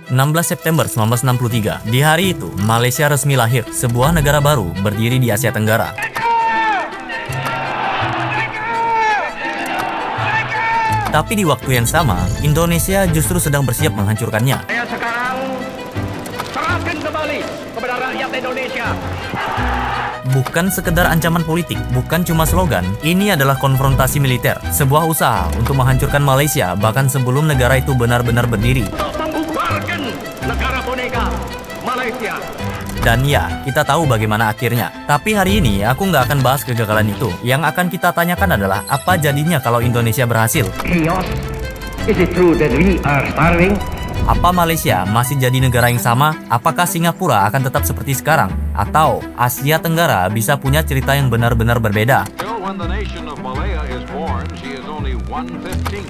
16 September 1963. Di hari itu, Malaysia resmi lahir, sebuah negara baru berdiri di Asia Tenggara. Tapi di waktu yang sama, Indonesia justru sedang bersiap menghancurkannya. Saya sekarang serahkan kembali kepada rakyat Indonesia. Bukan sekedar ancaman politik, bukan cuma slogan, ini adalah konfrontasi militer, sebuah usaha untuk menghancurkan Malaysia bahkan sebelum negara itu benar-benar berdiri. Membubarkan negara boneka Malaysia. Dan ya, kita tahu bagaimana akhirnya. Tapi hari ini aku nggak akan bahas kegagalan itu. Yang akan kita tanyakan adalah apa jadinya kalau Indonesia berhasil. Chaos. Is it true that we are starving? Apa Malaysia masih jadi negara yang sama? Apakah Singapura akan tetap seperti sekarang? Atau Asia Tenggara bisa punya cerita yang benar-benar berbeda? Still, when the nation of Malaya is born, she is only 1/15.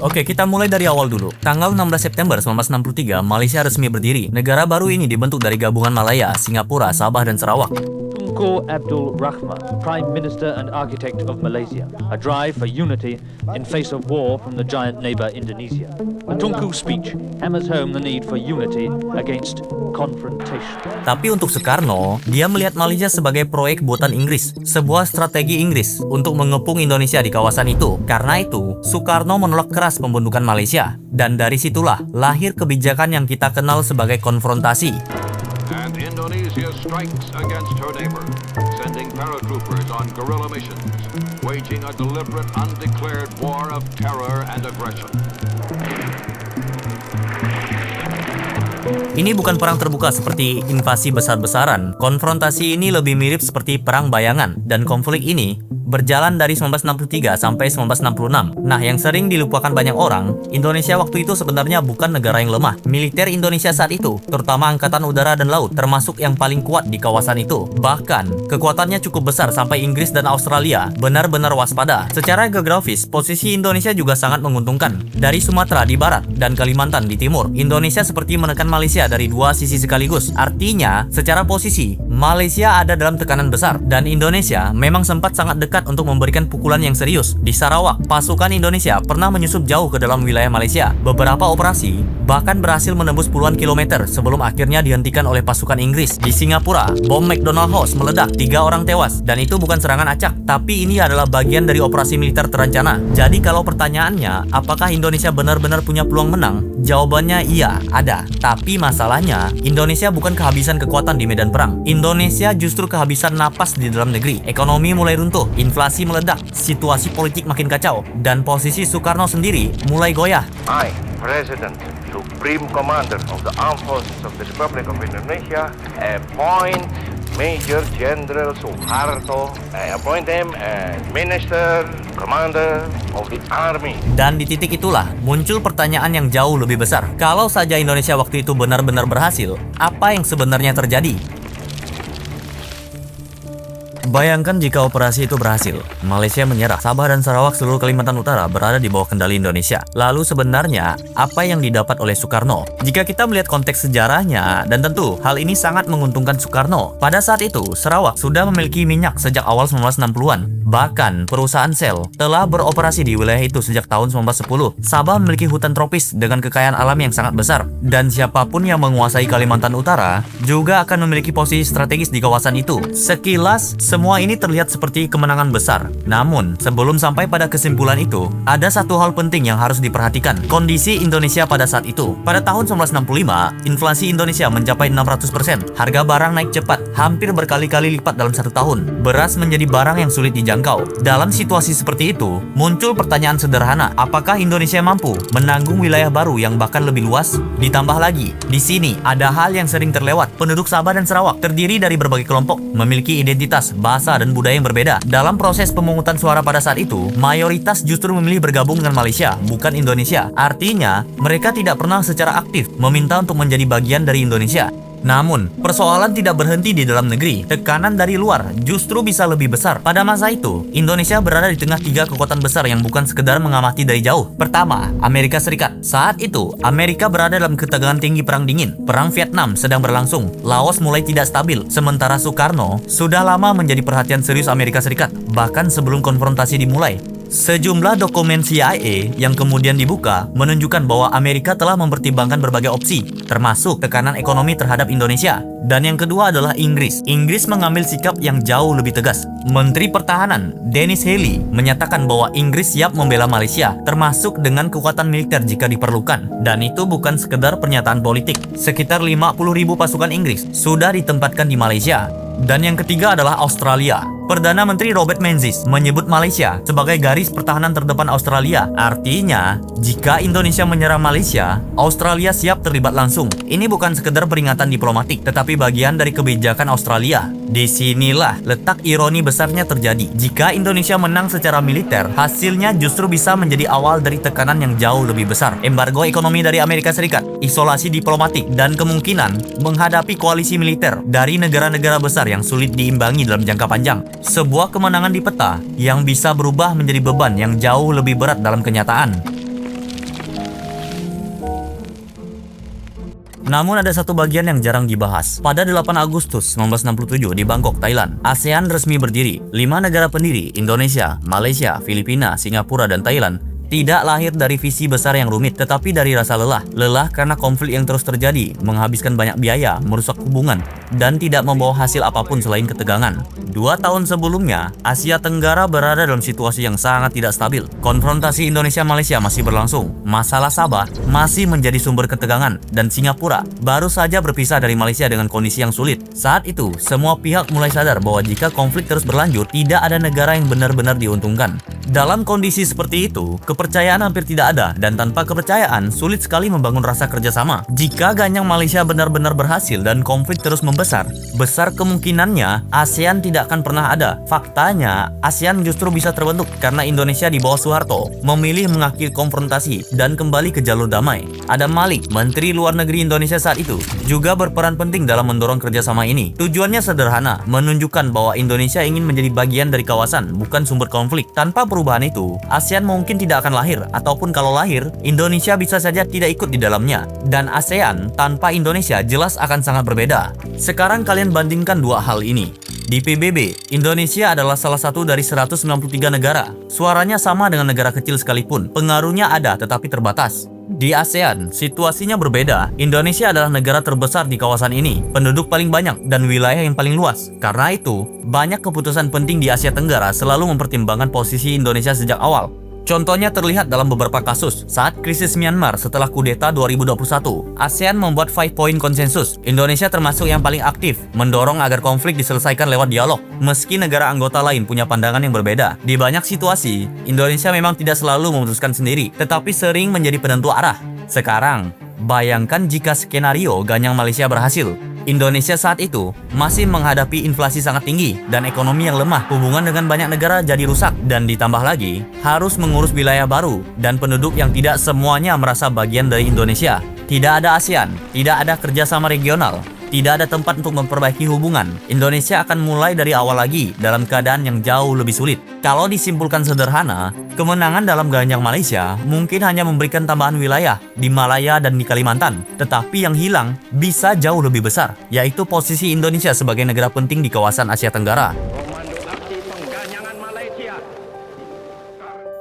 Oke, kita mulai dari awal dulu. Tanggal 16 September 1963, Malaysia resmi berdiri. Negara baru ini dibentuk dari gabungan Malaya, Singapura, Sabah, dan Sarawak. Tunku Abdul Rahman, Prime Minister and Architect of Malaysia, a drive for unity in face of war from the giant neighbor Indonesia. The Tunku speech hammers home the need for unity against confrontation. Tapi untuk Soekarno, dia melihat Malaysia sebagai proyek buatan Inggris, sebuah strategi Inggris untuk mengepung Indonesia di kawasan itu. Karena itu, Soekarno menolak keras pembentukan Malaysia. Dan dari situlah lahir kebijakan yang kita kenal sebagai konfrontasi. And Indonesia strikes against her neighbor, sending paratroopers on guerrilla missions, waging a deliberate, undeclared war of terror and aggression. Ini bukan perang terbuka seperti invasi besar-besaran. Konfrontasi ini lebih mirip seperti perang bayangan, dan konflik ini berjalan dari 1963 sampai 1966. Nah, yang sering dilupakan banyak orang, Indonesia waktu itu sebenarnya bukan negara yang lemah. Militer Indonesia saat itu, terutama Angkatan Udara dan Laut, termasuk yang paling kuat di kawasan itu. Bahkan, kekuatannya cukup besar sampai Inggris dan Australia benar-benar waspada. Secara geografis, posisi Indonesia juga sangat menguntungkan. Dari Sumatera di barat dan Kalimantan di timur, Indonesia seperti menekan Malaysia dari dua sisi sekaligus. Artinya, secara posisi, Malaysia ada dalam tekanan besar, dan Indonesia memang sempat sangat dekat untuk memberikan pukulan yang serius. Di Sarawak, pasukan Indonesia pernah menyusup jauh ke dalam wilayah Malaysia. Beberapa operasi bahkan berhasil menembus puluhan kilometer sebelum akhirnya dihentikan oleh pasukan Inggris. Di Singapura, bom McDonald House meledak, 3 orang tewas. Dan itu bukan serangan acak, tapi ini adalah bagian dari operasi militer terencana. Jadi kalau pertanyaannya, apakah Indonesia benar-benar punya peluang menang? Jawabannya iya, ada. Tapi masalahnya, Indonesia bukan kehabisan kekuatan di medan perang. Indonesia justru kehabisan napas di dalam negeri. Ekonomi mulai runtuh, inflasi meledak, situasi politik makin kacau, dan posisi Soekarno sendiri mulai goyah. I, President, Supreme Commander of the Armed Forces of the Republic of Indonesia, appoint Major General Soeharto. I appoint him as Minister, Commander of the Army. Dan di titik itulah muncul pertanyaan yang jauh lebih besar. Kalau saja Indonesia waktu itu benar-benar berhasil, apa yang sebenarnya terjadi? Bayangkan jika operasi itu berhasil, Malaysia menyerah, Sabah dan Sarawak seluruh Kalimantan Utara berada di bawah kendali Indonesia. Lalu sebenarnya, apa yang didapat oleh Soekarno? Jika kita melihat konteks sejarahnya, dan tentu hal ini sangat menguntungkan Soekarno. Pada saat itu, Sarawak sudah memiliki minyak sejak awal 1960-an. Bahkan, perusahaan Shell telah beroperasi di wilayah itu sejak tahun 1910. Sabah memiliki hutan tropis dengan kekayaan alam yang sangat besar. Dan siapapun yang menguasai Kalimantan Utara juga akan memiliki posisi strategis di kawasan itu. Sekilas, semua ini terlihat seperti kemenangan besar. Namun, sebelum sampai pada kesimpulan itu, ada satu hal penting yang harus diperhatikan. Kondisi Indonesia pada saat itu. Pada tahun 1965, inflasi Indonesia mencapai 600%. Harga barang naik cepat, hampir berkali-kali lipat dalam 1 tahun. Beras menjadi barang yang sulit dijangkau. Dalam situasi seperti itu, muncul pertanyaan sederhana. Apakah Indonesia mampu menanggung wilayah baru yang bahkan lebih luas? Ditambah lagi, di sini ada hal yang sering terlewat. Penduduk Sabah dan Sarawak terdiri dari berbagai kelompok, memiliki identitas, bahasa, dan budaya yang berbeda. Dalam proses pemungutan suara pada saat itu, mayoritas justru memilih bergabung dengan Malaysia, bukan Indonesia. Artinya, mereka tidak pernah secara aktif meminta untuk menjadi bagian dari Indonesia. Namun, persoalan tidak berhenti di dalam negeri. Tekanan dari luar justru bisa lebih besar. Pada masa itu, Indonesia berada di tengah 3 kekuatan besar yang bukan sekedar mengamati dari jauh. Pertama, Amerika Serikat. Saat itu, Amerika berada dalam ketegangan tinggi Perang Dingin. Perang Vietnam sedang berlangsung. Laos mulai tidak stabil. Sementara Soekarno sudah lama menjadi perhatian serius Amerika Serikat, bahkan sebelum konfrontasi dimulai. Sejumlah dokumen CIA yang kemudian dibuka menunjukkan bahwa Amerika telah mempertimbangkan berbagai opsi, termasuk tekanan ekonomi terhadap Indonesia. Dan yang kedua adalah Inggris. Inggris mengambil sikap yang jauh lebih tegas. Menteri Pertahanan Dennis Healey menyatakan bahwa Inggris siap membela Malaysia, termasuk dengan kekuatan militer jika diperlukan. Dan itu bukan sekedar pernyataan politik. Sekitar 50.000 pasukan Inggris sudah ditempatkan di Malaysia. Dan yang ketiga adalah Australia. Perdana Menteri Robert Menzies menyebut Malaysia sebagai garis pertahanan terdepan Australia. Artinya, jika Indonesia menyerang Malaysia, Australia siap terlibat langsung. Ini bukan sekedar peringatan diplomatik, tetapi bagian dari kebijakan Australia. Disinilah letak ironi besarnya terjadi. Jika Indonesia menang secara militer, hasilnya justru bisa menjadi awal dari tekanan yang jauh lebih besar. Embargo ekonomi dari Amerika Serikat, isolasi diplomatik, dan kemungkinan menghadapi koalisi militer dari negara-negara besar yang sulit diimbangi dalam jangka panjang. Sebuah kemenangan di peta yang bisa berubah menjadi beban yang jauh lebih berat dalam kenyataan. Namun ada satu bagian yang jarang dibahas. Pada 8 Agustus 1967 di Bangkok, Thailand, ASEAN resmi berdiri. 5 negara pendiri, Indonesia, Malaysia, Filipina, Singapura, dan Thailand, tidak lahir dari visi besar yang rumit, tetapi dari rasa lelah. Lelah karena konflik yang terus terjadi, menghabiskan banyak biaya, merusak hubungan, dan tidak membawa hasil apapun selain ketegangan. 2 tahun sebelumnya, Asia Tenggara berada dalam situasi yang sangat tidak stabil. Konfrontasi Indonesia-Malaysia masih berlangsung. Masalah Sabah masih menjadi sumber ketegangan, dan Singapura baru saja berpisah dari Malaysia dengan kondisi yang sulit. Saat itu, semua pihak mulai sadar bahwa jika konflik terus berlanjut, tidak ada negara yang benar-benar diuntungkan. Dalam kondisi seperti itu, kepercayaan hampir tidak ada, dan tanpa kepercayaan, sulit sekali membangun rasa kerjasama. Jika ganyang Malaysia benar-benar berhasil dan konflik terus membesar, besar kemungkinannya ASEAN tidak akan pernah ada. Faktanya, ASEAN justru bisa terbentuk karena Indonesia di bawah Soeharto memilih mengakhiri konfrontasi dan kembali ke jalur damai. Adam Malik, Menteri Luar Negeri Indonesia saat itu, juga berperan penting dalam mendorong kerjasama ini. Tujuannya sederhana, menunjukkan bahwa Indonesia ingin menjadi bagian dari kawasan, bukan sumber konflik. Tanpa perubahan itu, ASEAN mungkin tidak akan lahir, ataupun kalau lahir, Indonesia bisa saja tidak ikut di dalamnya. Dan ASEAN tanpa Indonesia jelas akan sangat berbeda. Sekarang kalian bandingkan dua hal ini. Di PBB, Indonesia adalah salah satu dari 193 negara. Suaranya sama dengan negara kecil sekalipun, pengaruhnya ada tetapi terbatas. Di ASEAN, situasinya berbeda. Indonesia adalah negara terbesar di kawasan ini, penduduk paling banyak, dan wilayah yang paling luas. Karena itu, banyak keputusan penting di Asia Tenggara selalu mempertimbangkan posisi Indonesia sejak awal. Contohnya terlihat dalam beberapa kasus. Saat krisis Myanmar setelah kudeta 2021, ASEAN membuat 5-point konsensus. Indonesia termasuk yang paling aktif, mendorong agar konflik diselesaikan lewat dialog. Meski negara anggota lain punya pandangan yang berbeda, di banyak situasi, Indonesia memang tidak selalu memutuskan sendiri, tetapi sering menjadi penentu arah. Sekarang, bayangkan jika skenario ganyang Malaysia berhasil. Indonesia saat itu masih menghadapi inflasi sangat tinggi dan ekonomi yang lemah. Hubungan dengan banyak negara jadi rusak, dan ditambah lagi harus mengurus wilayah baru dan penduduk yang tidak semuanya merasa bagian dari Indonesia. Tidak ada ASEAN, tidak ada kerjasama regional, tidak ada tempat untuk memperbaiki hubungan. Indonesia akan mulai dari awal lagi dalam keadaan yang jauh lebih sulit. Kalau disimpulkan sederhana, kemenangan dalam ganyang Malaysia mungkin hanya memberikan tambahan wilayah di Malaya dan di Kalimantan. Tetapi yang hilang bisa jauh lebih besar, yaitu posisi Indonesia sebagai negara penting di kawasan Asia Tenggara. Komando aksi pengganyangan Malaysia.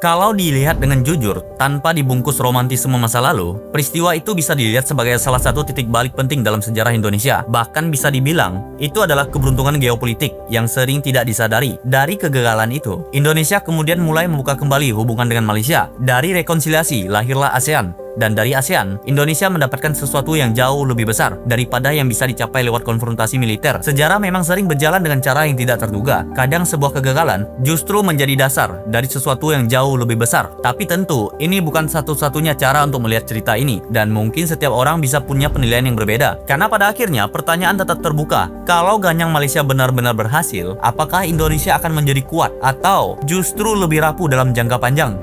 Kalau dilihat dengan jujur, tanpa dibungkus romantisme masa lalu, peristiwa itu bisa dilihat sebagai salah satu titik balik penting dalam sejarah Indonesia. Bahkan bisa dibilang, itu adalah keberuntungan geopolitik yang sering tidak disadari. Dari kegagalan itu, Indonesia kemudian mulai membuka kembali hubungan dengan Malaysia. Dari rekonsiliasi, lahirlah ASEAN. Dan dari ASEAN, Indonesia mendapatkan sesuatu yang jauh lebih besar daripada yang bisa dicapai lewat konfrontasi militer. Sejarah memang sering berjalan dengan cara yang tidak terduga. Kadang sebuah kegagalan justru menjadi dasar dari sesuatu yang jauh lebih besar. Tapi tentu, ini bukan satu-satunya cara untuk melihat cerita ini. Dan mungkin setiap orang bisa punya penilaian yang berbeda. Karena pada akhirnya, pertanyaan tetap terbuka. Kalau ganyang Malaysia benar-benar berhasil, apakah Indonesia akan menjadi kuat atau justru lebih rapuh dalam jangka panjang?